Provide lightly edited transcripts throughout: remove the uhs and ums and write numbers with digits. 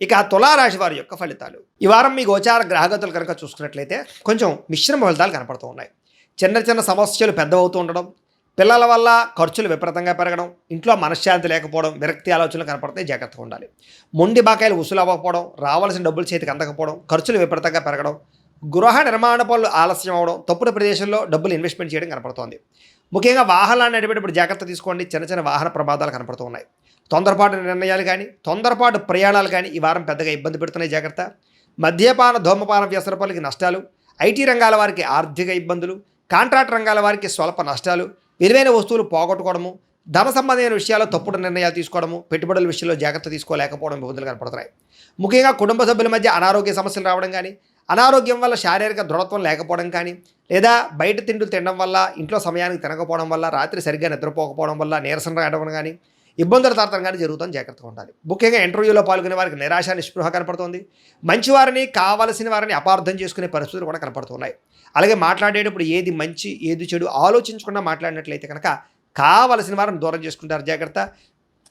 ఇక తులారాశి వారి యొక్క ఫలితాలు ఈ వారం మీ గోచార గ్రహగతులు కనుక చూసుకున్నట్లయితే కొంచెం మిశ్రమ ఫలితాలు కనపడుతూ ఉన్నాయి. చిన్న చిన్న సమస్యలు పెద్దవవుతూ ఉండడం, పిల్లల వల్ల ఖర్చులు విపరీతంగా పెరగడం, ఇంట్లో మనశ్శాంతి లేకపోవడం, విరక్తి ఆలోచనలు కనపడతాయి. జాగ్రత్తగా ఉండాలి. మొండి బాకాయలు వసూలు అవ్వకపోవడం, రావాల్సిన డబ్బులు చేతికి అందకపోవడం, ఖర్చులు విపరీతంగా పెరగడం, గృహ నిర్మాణ పనులు ఆలస్యం అవడం, తప్పుడు ప్రదేశంలో డబ్బులు ఇన్వెస్ట్మెంట్ చేయడం కనపడుతోంది. ముఖ్యంగా వాహనాన్ని నడిపేటప్పుడు జాగ్రత్త తీసుకోండి. చిన్న చిన్న వాహన ప్రమాదాలు కనపడుతూ ఉన్నాయి. తొందరపాటు నిర్ణయాలు కానీ, తొందరపాటు ప్రయాణాలు కానీ ఈ వారం పెద్దగా ఇబ్బంది పెడుతున్నాయి. జాగ్రత్త. మద్యపాన ధూమపాన వ్యసనపరులకి నష్టాలు, ఐటీ రంగాల వారికి ఆర్థిక ఇబ్బందులు, కాంట్రాక్ట్ రంగాల వారికి స్వల్ప నష్టాలు, విలువైన వస్తువులు పోగొట్టుకోవడము, ధన సంబంధమైన విషయాల్లో తప్పుడు నిర్ణయాలు తీసుకోవడము, పెట్టుబడుల విషయంలో జాగ్రత్త తీసుకోలేకపోవడం ఇబ్బందులు కనపడుతున్నాయి. ముఖ్యంగా కుటుంబ సభ్యుల మధ్య అనారోగ్య సమస్యలు రావడం కానీ, అనారోగ్యం వల్ల శారీరక దృఢత్వం లేకపోవడం కానీ, లేదా బయట తిండులు తినడం వల్ల, ఇంట్లో సమయానికి తినకపోవడం వల్ల, రాత్రి సరిగ్గా నిద్రపోకపోవడం వల్ల నీరసం రావడం కానీ, ఇబ్బందుల తారతం కానీ జరుగుతుంది. జాగ్రత్తగా ఉండాలి. ముఖ్యంగా ఇంటర్వ్యూలో పాల్గొనే వారికి నిరాశ నిస్పృహ కనపడుతుంది. మంచివారిని, కావలసిన వారిని అపార్థం చేసుకునే పరిస్థితులు కూడా కనపడుతున్నాయి. అలాగే మాట్లాడేటప్పుడు ఏది మంచి ఏది చెడు ఆలోచించకుండా మాట్లాడినట్లయితే కనుక కావలసిన వారిని దూరం చేసుకుంటారు. జాగ్రత్త.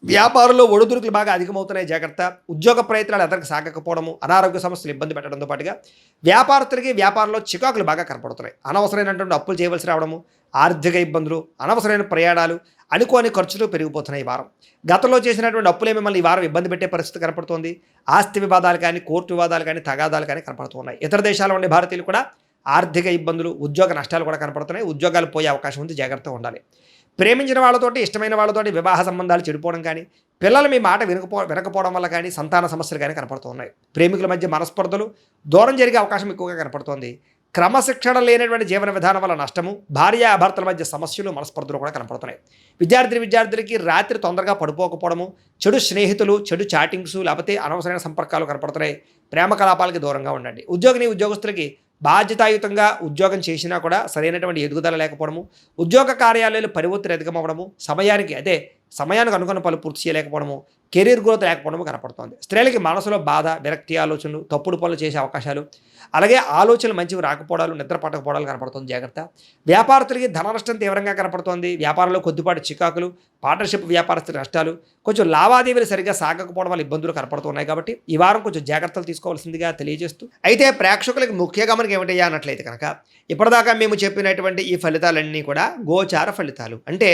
వ్యాపారంలో ఒడిదుడుకులు బాగా అధికమవుతున్నాయి. జాగ్రత్త. ఉద్యోగ ప్రయత్నాలు ఎదరికి సాగకపోవడము, అనారోగ్య సమస్యలు ఇబ్బంది పెట్టడంతో పాటుగా వ్యాపారస్తులకి వ్యాపారంలో చికాకులు బాగా కనపడుతున్నాయి. అనవసరమైనటువంటి అప్పులు చేయవలసి రావడము, ఆర్థిక ఇబ్బందులు, అనవసరమైన ప్రయాణాలు, అనుకోని ఖర్చులు పెరిగిపోతున్నాయి. ఈ వారం గతంలో చేసినటువంటి అప్పులే మిమ్మల్ని ఈ వారం ఇబ్బంది పెట్టే పరిస్థితి కనపడుతోంది. ఆస్తి వివాదాలు కానీ, కోర్టు వివాదాలు కానీ, తగాదాలు కానీ కనపడుతున్నాయి. ఇతర దేశాల్లో ఉండే భారతీయులు కూడా ఆర్థిక ఇబ్బందులు, ఉద్యోగ నష్టాలు కూడా కనపడుతున్నాయి. ఉద్యోగాలు పోయే అవకాశం ఉంది. జాగ్రత్తగా ఉండాలి. ప్రేమించిన వాళ్ళతోటి, ఇష్టమైన వాళ్ళతోటి వివాహ సంబంధాలు చెడిపోవడం కానీ, పిల్లలు మీ మాట వినకపోవడం వల్ల కానీ సంతాన సమస్యలు కానీ కనపడుతూ ఉన్నాయి. ప్రేమికుల మధ్య మనస్పర్ధలు, దూరం జరిగే అవకాశం ఎక్కువగా కనపడుతోంది. క్రమశిక్షణ లేనటువంటి జీవన విధానం వల్ల నష్టము, భార్యాభర్తల మధ్య సమస్యలు, మనస్పర్ధలు కూడా కనపడుతున్నాయి. విద్యార్థులకి రాత్రి తొందరగా పడిపోకపోవడము, చెడు స్నేహితులు, చెడు చాటింగ్స్, లేకపోతే అనవసరమైన సంపర్కాలు కనపడుతున్నాయి. ప్రేమ కలాపాలకి దూరంగా ఉండండి. ఉద్యోగస్తులకి బాధ్యతాయుతంగా ఉద్యోగం చేసినా కూడా సరైనటువంటి ఎదుగుదల లేకపోవడము, ఉద్యోగ కార్యాలయాలు పని ఒత్తిడి అధికమవ్వడము, సమయానికి అనుకున్న పనులు పూర్తి చేయలేకపోవడము, కెరీర్ గ్రోత్ లేకపోవడము కనపడుతోంది. స్త్రీలకి మనసులో బాధ, విరక్తి ఆలోచనలు, తప్పుడు పనులు చేసే అవకాశాలు, అలాగే ఆలోచనలు మంచివి రాకపోవడాలు, నిద్ర పట్టకపోవడాలు కనపడుతుంది. జాగ్రత్త. వ్యాపారస్తులకి ధన నష్టం తీవ్రంగా కనపడుతోంది. వ్యాపారంలో కొద్దిపాటి చికాకులు, పార్ట్నర్షిప్ వ్యాపారస్తుల నష్టాలు, కొంచెం లావాదేవీలు సరిగ్గా సాగకపోవడం వల్ల ఇబ్బందులు కనపడుతున్నాయి. కాబట్టి ఈ వారం కొంచెం జాగ్రత్తలు తీసుకోవాల్సిందిగా తెలియజేస్తూ, అయితే ప్రేక్షకులకి ముఖ్య గమనిక ఏమిటయ్యా అన్నట్లయితే కనుక ఇప్పటిదాకా మేము చెప్పినటువంటి ఈ ఫలితాలన్నీ కూడా గోచార ఫలితాలు, అంటే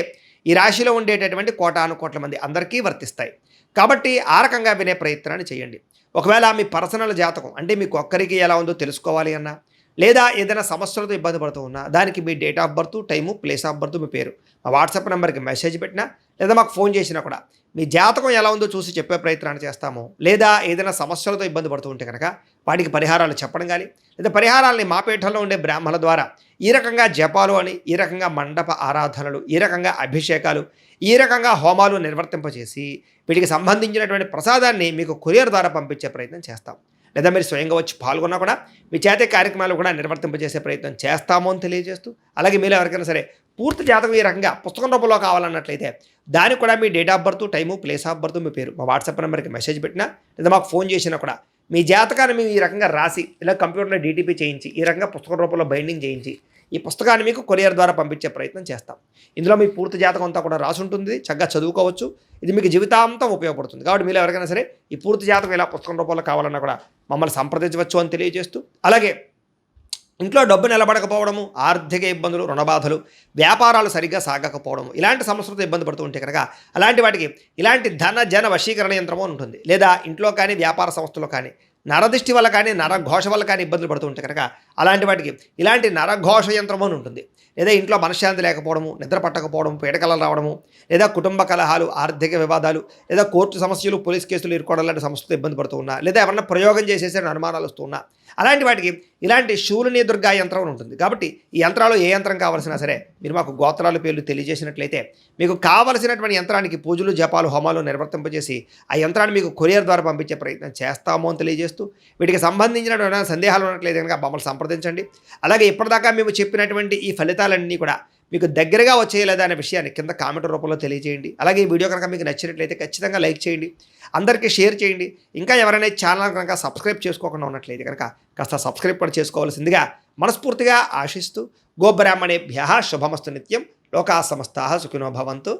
ఈ రాశిలో ఉండేటటువంటి కోటాను కోట్ల మంది అందరికీ వర్తిస్తాయి. కాబట్టి ఆ రకంగా వినే ప్రయత్నాన్ని చేయండి. ఒకవేళ మీ పర్సనల్ జాతకం అంటే మీకు ఒక్కరికి ఎలా ఉందో తెలుసుకోవాలి అన్నా, లేదా ఏదైనా సమస్యలతో ఇబ్బంది పడుతూ ఉన్నా, దానికి మీ date of birth, time, place of birth, మీ పేరు మా వాట్సాప్ నెంబర్కి మెసేజ్ పెట్టినా, లేదా మాకు ఫోన్ చేసినా కూడా మీ జాతకం ఎలా ఉందో చూసి చెప్పే ప్రయత్నాన్ని చేస్తాము. లేదా ఏదైనా సమస్యలతో ఇబ్బంది పడుతూ ఉంటే కనుక వాటికి పరిహారాలు చెప్పడం కానీ, లేదా పరిహారాలని మా పీఠంలో ఉండే బ్రాహ్మణుల ద్వారా ఈ రకంగా జపాలు అని, ఈ రకంగా మండప ఆరాధనలు, ఈ రకంగా అభిషేకాలు, ఈ రకంగా హోమాలు నిర్వర్తింపచేసి వీటికి సంబంధించినటువంటి ప్రసాదాన్ని మీకు కొరియర్ ద్వారా పంపించే ప్రయత్నం చేస్తాం. లేదా మీరు స్వయంగా వచ్చి పాల్గొన్నా కూడా మీ చేతే కార్యక్రమాలు కూడా నిర్వర్తింపజేసే ప్రయత్నం చేస్తాము అని తెలియజేస్తూ, అలాగే మీరు ఎవరికైనా సరే పూర్తి జాతకం ఈ రకంగా పుస్తకం రూపంలో కావాలన్నట్లయితే దానికి కూడా మీ date of birth, time, place of birth, మీ పేరు మా వాట్సాప్ నెంబర్కి మెసేజ్ పెట్టినా, లేదా మాకు ఫోన్ చేసినా కూడా మీ జాతకాన్ని మేము ఈ రకంగా రాసి, ఇలా కంప్యూటర్లో డీటీపీ చేయించి, ఈ రకంగా పుస్తకం రూపంలో బైండింగ్ చేయించి ఈ పుస్తకాన్ని మీకు కొరియర్ ద్వారా పంపించే ప్రయత్నం చేస్తాం. ఇందులో మీ పూర్తి జాతకం అంతా కూడా రాసి ఉంటుంది. చక్కగా చదువుకోవచ్చు. ఇది మీకు జీవితాంతం ఉపయోగపడుతుంది. కాబట్టి మీరు ఎవరికైనా సరే ఈ పూర్తి జాతకం ఇలా పుస్తకం రూపంలో కావాలన్నా కూడా మమ్మల్ని సంప్రదించవచ్చు అని తెలియజేస్తూ, అలాగే ఇంట్లో డబ్బు నిలబడకపోవడము, ఆర్థిక ఇబ్బందులు, రుణబాధలు, వ్యాపారాలు సరిగ్గా సాగకపోవడము, ఇలాంటి సమస్యలతో ఇబ్బంది పడుతూ ఉంటే కనుక అలాంటి వాటికి ఇలాంటి ధన జన వశీకరణ యంత్రము ఉంటుంది. లేదా ఇంట్లో కానీ వ్యాపార సంస్థలో కానీ నరదిష్టి వల్ల కానీ, నరఘోష వల్ల కానీ ఇబ్బందులు పడుతూ ఉంటే కనుక అలాంటి వాటికి ఇలాంటి నరఘోష యంత్రము అని ఉంటుంది. లేదా ఇంట్లో మనశ్శాంతి లేకపోవడము, నిద్ర పట్టకపోవడం, పీడకలలు రావడము, లేదా కుటుంబ కలహాలు, ఆర్థిక వివాదాలు, లేదా కోర్టు సమస్యలు, పోలీస్ కేసులు ఇరుకోవడం లాంటి సమస్యలతో ఇబ్బంది పడుతూ ఉన్నా, లేదా ఎవరన్నా ప్రయోగం చేసేసే అనుమానాలు వస్తూ ఉన్నా, అలాంటి వాటికి ఇలాంటి శూలిని దుర్గా యంత్రం ఉంటుంది. కాబట్టి ఈ యంత్రాలు ఏ యంత్రం కావాల్సినా సరే మీరు మాకు గోత్రాల పేర్లు తెలియజేసినట్లయితే మీకు కావలసినటువంటి యంత్రానికి పూజలు, జపాలు, హోమాలు నిర్వర్తింపజేసి ఆ యంత్రాన్ని మీకు కొరియర్ ద్వారా పంపించే ప్రయత్నం చేస్తాము అని తెలియజేస్తూ, వీటికి సంబంధించిన సందేహాలు ఉన్నట్లయితే కనుక మమ్మల్ని సంప్రదించండి. అలాగే ఇప్పటిదాకా మేము చెప్పినటువంటి ఈ ఫలితాలన్నీ కూడా మీకు దగ్గరగా వచ్చేయలేదా అనే విషయాన్ని కింద కామెంట్ రూపంలో తెలియజేయండి. అలాగే ఈ వీడియో కనుక మీకు నచ్చినట్లయితే ఖచ్చితంగా లైక్ చేయండి, అందరికీ షేర్ చేయండి. ఇంకా ఎవరైనా ఛానల్ కనుక సబ్స్క్రైబ్ చేసుకోకుండా ఉన్నట్లయితే కనుక కాస్త సబ్స్క్రైబ్ కూడా చేసుకోవాల్సిందిగా మనస్ఫూర్తిగా ఆశిస్తూ, గోబ్రాహ్మణేభ్యః శుభమస్తు నిత్యం, లోకా సమస్తాః సుఖినో భవంతు.